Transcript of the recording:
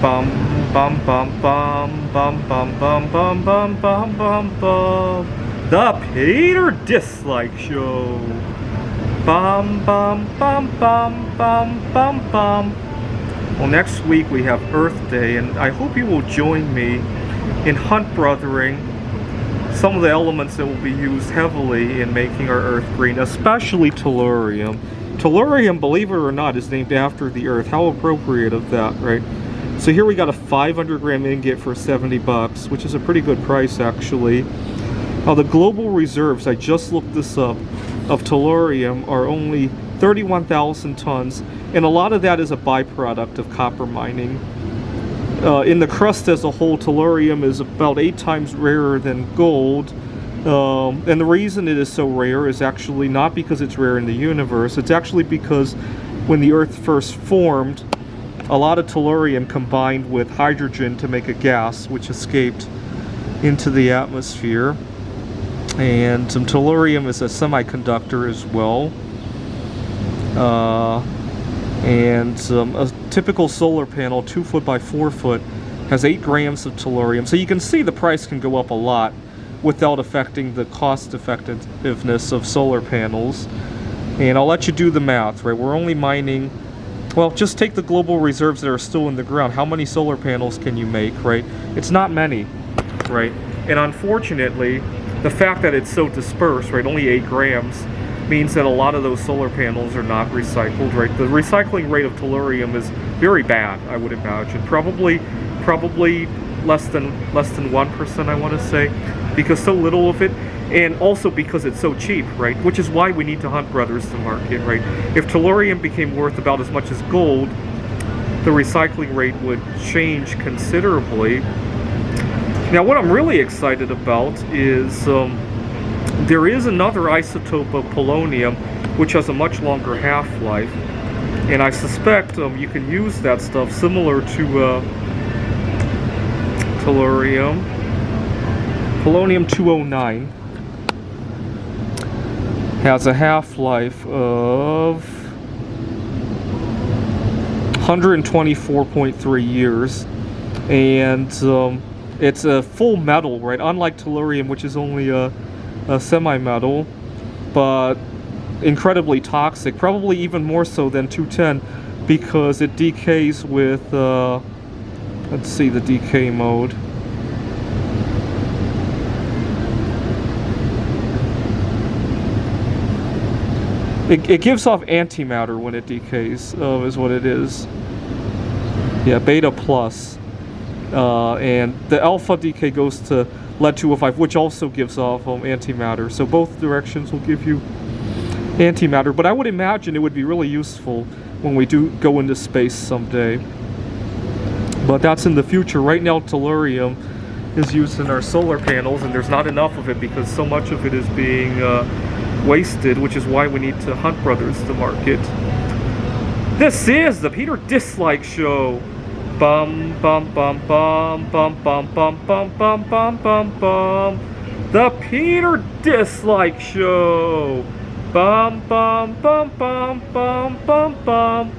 Bum bum bum bum bum bum bum bum bum bum bum bum. The Peter Dislike Show. Bum bum bum bum bum bum bum. Well, next week we have Earth Day, and I hope you will join me in hunt brothering some of the elements that will be used heavily in making our Earth green, especially Tellurium. Tellurium, believe it or not, is named after the Earth. How appropriate of that, right? So here we got a 500 gram ingot for 70 bucks, which is a pretty good price actually. Now the global reserves, I just looked this up, of Tellurium are only 31,000 tons, and a lot of that is a byproduct of copper mining. In the crust as a whole, Tellurium is about 8 times rarer than gold. And the reason it is so rare is actually not because it's rare in the universe. It's actually because when the Earth first formed, a lot of tellurium combined with hydrogen to make a gas which escaped into the atmosphere. And some tellurium is a semiconductor as well. A typical solar panel, 2 foot by 4 foot, has 8 grams of tellurium. So you can see the price can go up a lot without affecting the cost effectiveness of solar panels. And I'll let you do the math, right? We're only mining, well, just take the global reserves that are still in the ground. How many solar panels can you make, right? It's not many, right? And unfortunately, the fact that it's so dispersed, right, only 8 grams, means that a lot of those solar panels are not recycled, right? The recycling rate of tellurium is very bad, I would imagine. Probably less than 1%, I want to say, because so little of it, and also because it's so cheap, right? Which is why we need to hunt brothers to market, right? If tellurium became worth about as much as gold, the recycling rate would change considerably. Now, what I'm really excited about is there is another isotope of polonium which has a much longer half-life, and I suspect you can use that stuff similar to tellurium. Polonium-209 has a half-life of 124.3 years, and it's a full metal, right? Unlike tellurium, which is only a semi-metal, but incredibly toxic, probably even more so than 210, because it decays with, let's see the decay mode. It gives off antimatter when it decays, is what it is. Yeah, beta plus. And the alpha decay goes to lead-205, which also gives off antimatter. So both directions will give you antimatter, but I would imagine it would be really useful when we do go into space someday. But that's in the future. Right now, tellurium is used in our solar panels, and there's not enough of it because so much of it is being wasted, which is why we need to hunt brothers to market. This is the Peter Dislike Show. Bum bum bum bum bum bum bum bum bum bum bum bum. The Peter Dislike Show. Bum bum bum bum bum bum bum.